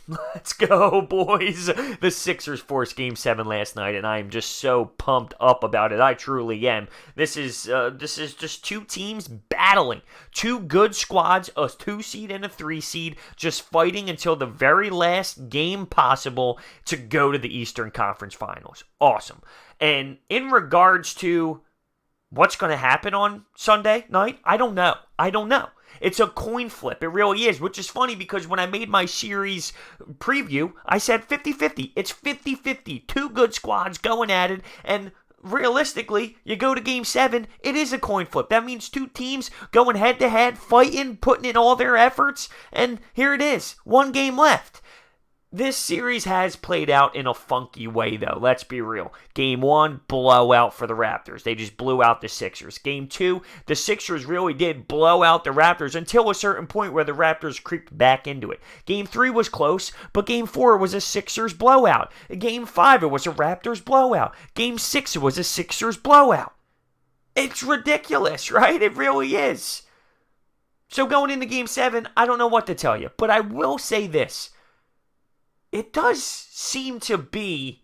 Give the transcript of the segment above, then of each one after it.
Let's go, boys. The Sixers forced Game 7 last night, and I am just so pumped up about it. I truly am. This is just two teams battling. Two good squads, a 2-seed and a 3-seed, just fighting until the very last game possible to go to the Eastern Conference Finals. Awesome. And in regards to what's going to happen on Sunday night, I don't know. It's a coin flip. It really is, which is funny because when I made my series preview, I said 50-50. It's 50-50. Two good squads going at it, and realistically, you go to Game 7, it is a coin flip. That means two teams going head-to-head, fighting, putting in all their efforts, and here it is. One game left. This series has played out in a funky way, though. Let's be real. Game 1, blowout for the Raptors. They just blew out the Sixers. Game 2, the Sixers really did blow out the Raptors until a certain point where the Raptors creeped back into it. Game 3 was close, but Game 4 was a Sixers blowout. Game 5, it was a Raptors blowout. Game 6, it was a Sixers blowout. It's ridiculous, right? It really is. So going into Game 7, I don't know what to tell you, but I will say this. It does seem to be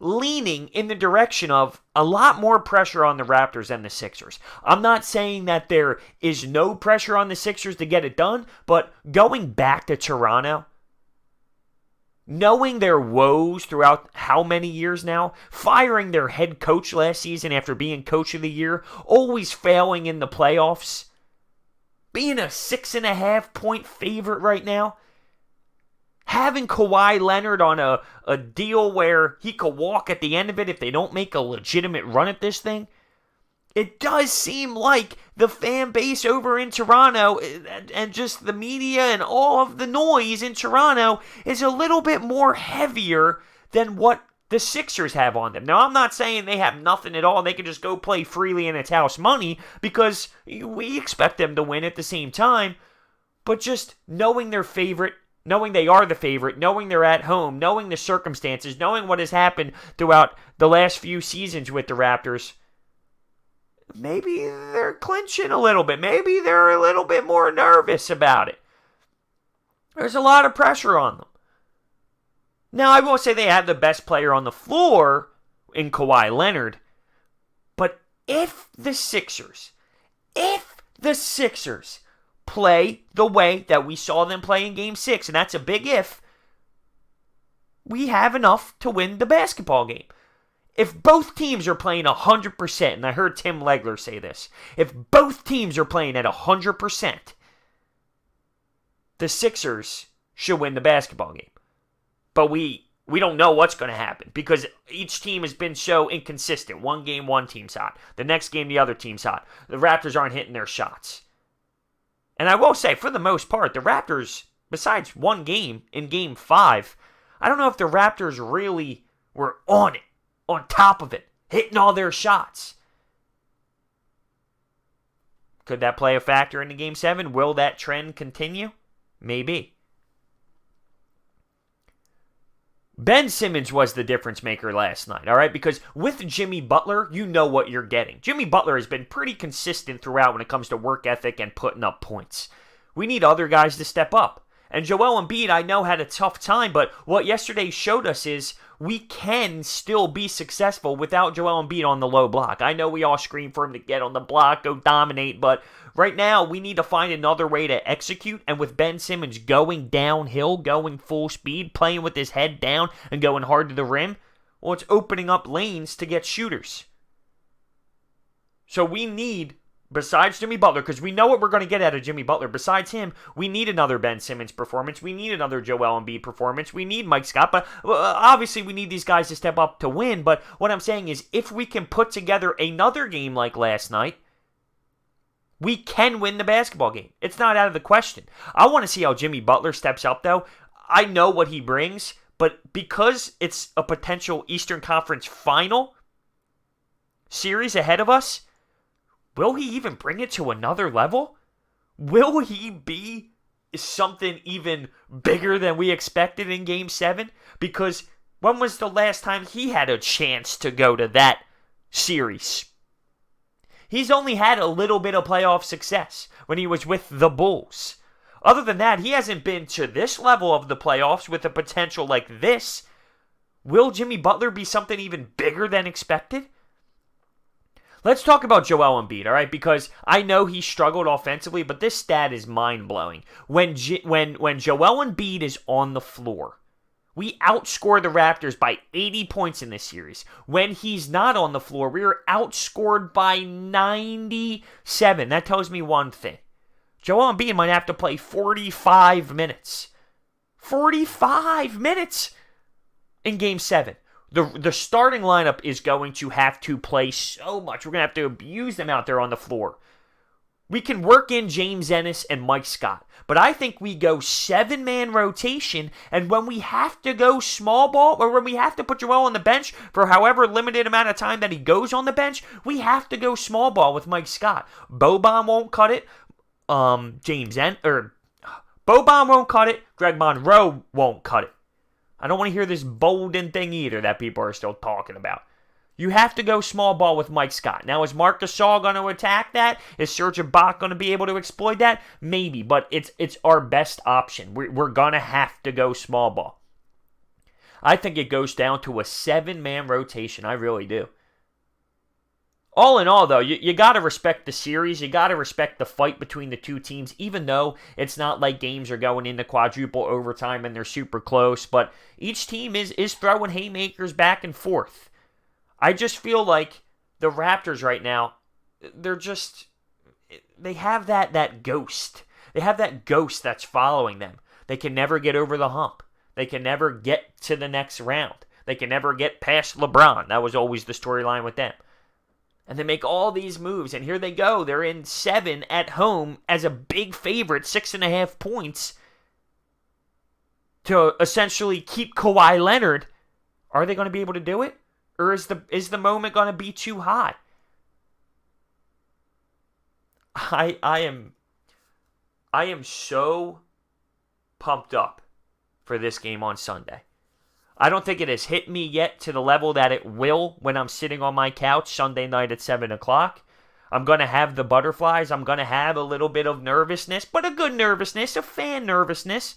leaning in the direction of a lot more pressure on the Raptors than the Sixers. I'm not saying that there is no pressure on the Sixers to get it done, but going back to Toronto, knowing their woes throughout how many years now, firing their head coach last season after being coach of the year, always failing in the playoffs, being a 6.5-point favorite right now, having Kawhi Leonard on a deal where he could walk at the end of it if they don't make a legitimate run at this thing, it does seem like the fan base over in Toronto and just the media and all of the noise in Toronto is a little bit more heavier than what the Sixers have on them. Now, I'm not saying they have nothing at all. They can just go play freely and it's house money because we expect them to win at the same time. But just knowing their favorite, knowing they are the favorite, knowing they're at home, knowing the circumstances, knowing what has happened throughout the last few seasons with the Raptors, maybe they're clinching a little bit. Maybe they're a little bit more nervous about it. There's a lot of pressure on them. Now, I will say they have the best player on the floor in Kawhi Leonard, but if the Sixers play the way that we saw them play in Game 6, and that's a big if, we have enough to win the basketball game. If both teams are playing 100%, and I heard Tim Legler say this, if both teams are playing at 100%, the Sixers should win the basketball game. But we don't know what's going to happen because each team has been so inconsistent. One game, one team's hot. The next game, the other team's hot. The Raptors aren't hitting their shots. And I will say, for the most part, the Raptors, besides one game in Game 5, I don't know if the Raptors really were on it, on top of it, hitting all their shots. Could that play a factor into Game 7? Will that trend continue? Maybe. Ben Simmons was the difference maker last night, all right? Because with Jimmy Butler, you know what you're getting. Jimmy Butler has been pretty consistent throughout when it comes to work ethic and putting up points. We need other guys to step up. And Joel Embiid, I know, had a tough time, but what yesterday showed us is we can still be successful without Joel Embiid on the low block. I know we all scream for him to get on the block, go dominate, but right now we need to find another way to execute, and with Ben Simmons going downhill, going full speed, playing with his head down and going hard to the rim, well, it's opening up lanes to get shooters. So we need, besides Jimmy Butler, because we know what we're going to get out of Jimmy Butler, besides him, we need another Ben Simmons performance. We need another Joel Embiid performance. We need Mike Scott. But obviously, we need these guys to step up to win. But what I'm saying is, if we can put together another game like last night, we can win the basketball game. It's not out of the question. I want to see how Jimmy Butler steps up, though. I know what he brings, but because it's a potential Eastern Conference final series ahead of us, will he even bring it to another level? Will he be something even bigger than we expected in Game 7? Because when was the last time he had a chance to go to that series? He's only had a little bit of playoff success when he was with the Bulls. Other than that, he hasn't been to this level of the playoffs with a potential like this. Will Jimmy Butler be something even bigger than expected? Let's talk about Joel Embiid, all right? Because I know he struggled offensively, but this stat is mind-blowing. When Joel Embiid is on the floor, we outscore the Raptors by 80 points in this series. When he's not on the floor, we are outscored by 97. That tells me one thing. Joel Embiid might have to play 45 minutes. 45 minutes in Game 7. The starting lineup is going to have to play so much. We're going to have to abuse them out there on the floor. We can work in James Ennis and Mike Scott, but I think we go 7-man rotation, and when we have to go small ball, or when we have to put Joel on the bench for however limited amount of time that he goes on the bench, we have to go small ball with Mike Scott. Boban won't cut it. Boban won't cut it. Greg Monroe won't cut it. I don't want to hear this Bolden thing either that people are still talking about. You have to go small ball with Mike Scott. Now, is Marc Gasol going to attack that? Is Serge Ibaka going to be able to exploit that? Maybe, but it's our best option. We're going to have to go small ball. I think it goes down to a 7-man rotation. I really do. All in all, though, you got to respect the series. You got to respect the fight between the two teams, even though it's not like games are going into quadruple overtime and they're super close. But each team is throwing haymakers back and forth. I just feel like the Raptors right now, they have that ghost. They have that ghost that's following them. They can never get over the hump. They can never get to the next round. They can never get past LeBron. That was always the storyline with them. And they make all these moves, and here they go. They're in 7 at home as a big favorite, 6.5 points, to essentially keep Kawhi Leonard. Are they going to be able to do it? Or is the moment going to be too hot? I am so pumped up for this game on Sunday. I don't think it has hit me yet to the level that it will when I'm sitting on my couch Sunday night at 7 o'clock. I'm going to have the butterflies. I'm going to have a little bit of nervousness, but a good nervousness, a fan nervousness.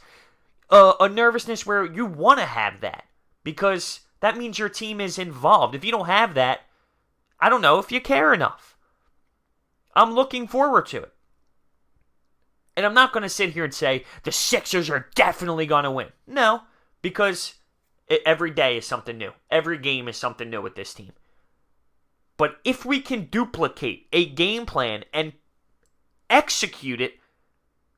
A nervousness where you want to have that because that means your team is involved. If you don't have that, I don't know if you care enough. I'm looking forward to it. And I'm not going to sit here and say the Sixers are definitely going to win. No, because every day is something new. Every game is something new with this team. But if we can duplicate a game plan and execute it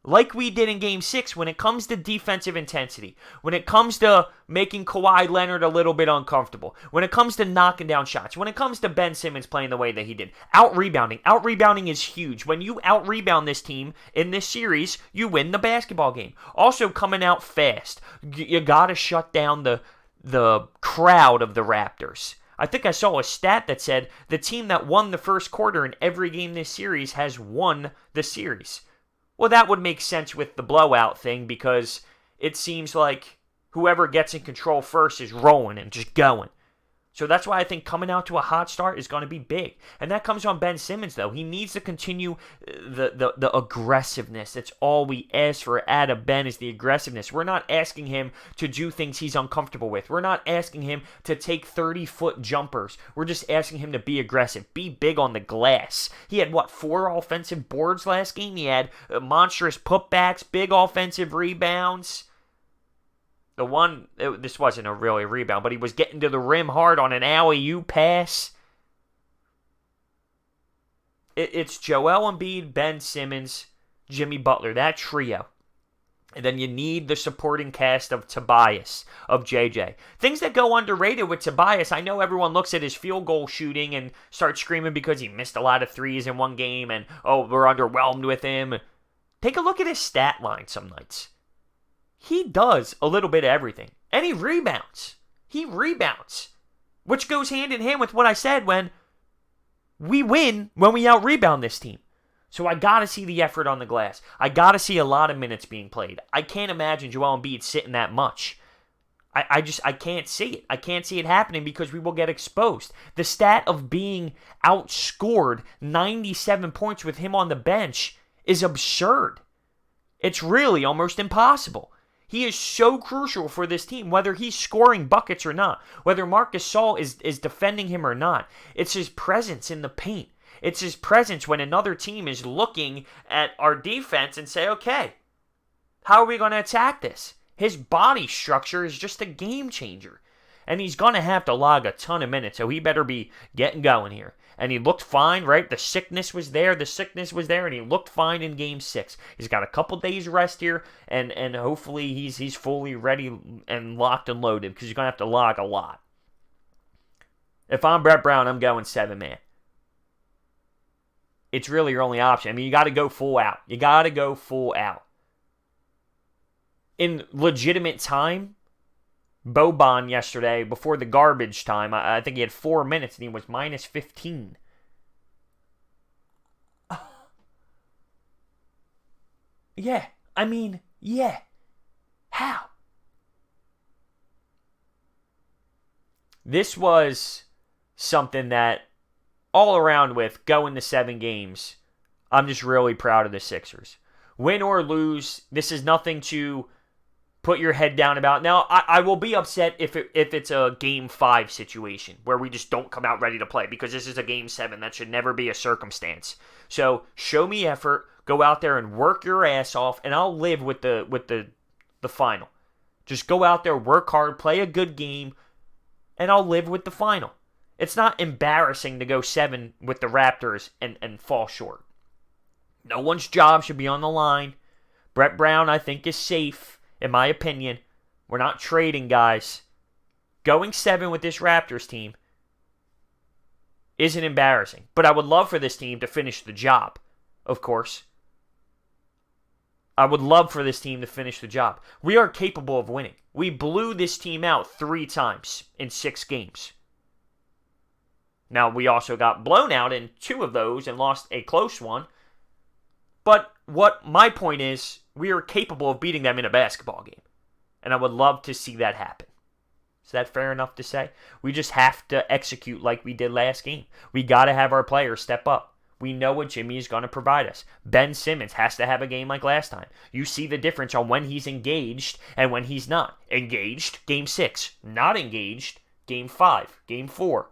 like we did in Game 6 when it comes to defensive intensity, when it comes to making Kawhi Leonard a little bit uncomfortable, when it comes to knocking down shots, when it comes to Ben Simmons playing the way that he did, out-rebounding. Out-rebounding is huge. When you out-rebound this team in this series, you win the basketball game. Also, coming out fast. You got to shut down the crowd of the Raptors. I think I saw a stat that said the team that won the first quarter in every game this series has won the series. Well, that would make sense with the blowout thing because it seems like whoever gets in control first is rolling and just going. So that's why I think coming out to a hot start is going to be big. And that comes on Ben Simmons, though. He needs to continue the aggressiveness. That's all we ask for out of Ben is the aggressiveness. We're not asking him to do things he's uncomfortable with. We're not asking him to take 30-foot jumpers. We're just asking him to be aggressive. Be big on the glass. He had, 4 offensive boards last game? He had monstrous putbacks, big offensive rebounds. This wasn't a really rebound, but he was getting to the rim hard on an alley-oop pass. It's Joel Embiid, Ben Simmons, Jimmy Butler, that trio. And then you need the supporting cast of Tobias, of JJ. Things that go underrated with Tobias, I know everyone looks at his field goal shooting and starts screaming because he missed a lot of threes in one game and, we're underwhelmed with him. Take a look at his stat line some nights. He does a little bit of everything. And he rebounds. Which goes hand in hand with what I said when we win when we out-rebound this team. So I got to see the effort on the glass. I got to see a lot of minutes being played. I can't imagine Joel Embiid sitting that much. I can't see it. I can't see it happening because we will get exposed. The stat of being outscored 97 points with him on the bench is absurd. It's really almost impossible. He is so crucial for this team, whether he's scoring buckets or not, whether Marc Gasol is defending him or not. It's his presence in the paint. It's his presence when another team is looking at our defense and say, okay, how are we going to attack this? His body structure is just a game changer. And he's going to have to log a ton of minutes, so he better be getting going here. And he looked fine, right? The sickness was there, and he looked fine in Game 6. He's got a couple days rest here, and hopefully he's fully ready and locked and loaded, because he's going to have to log a lot. If I'm Brett Brown, I'm going 7-man. It's really your only option. I mean, you got to go full out. In legitimate time, Boban yesterday, before the garbage time, I think he had 4 minutes and he was minus 15. Yeah. How? This was something that, all around with going to 7 games, I'm just really proud of the Sixers. Win or lose, this is nothing to put your head down about. Now, I will be upset if it's a Game 5 situation where we just don't come out ready to play, because this is a Game 7. That should never be a circumstance. So, show me effort, go out there and work your ass off, and I'll live with the final. Just go out there, work hard, play a good game, and I'll live with the final. It's not embarrassing to go 7 with the Raptors and fall short. No one's job should be on the line. Brett Brown, I think, is safe. In my opinion, we're not trading, guys. Going 7 with this Raptors team isn't embarrassing. But I would love for this team to finish the job, of course. I would love for this team to finish the job. We are capable of winning. We blew this team out 3 times in 6 games. Now, we also got blown out in 2 of those and lost a close one. But what my point is, we are capable of beating them in a basketball game. And I would love to see that happen. Is that fair enough to say? We just have to execute like we did last game. We got to have our players step up. We know what Jimmy is going to provide us. Ben Simmons has to have a game like last time. You see the difference on when he's engaged and when he's not. Engaged, Game 6. Not engaged, Game 5, Game 4.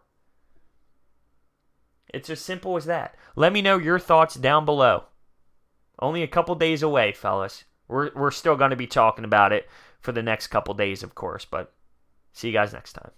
It's as simple as that. Let me know your thoughts down below. Only a couple days away, fellas. We're still going to be talking about it for the next couple days, of course, but see you guys next time.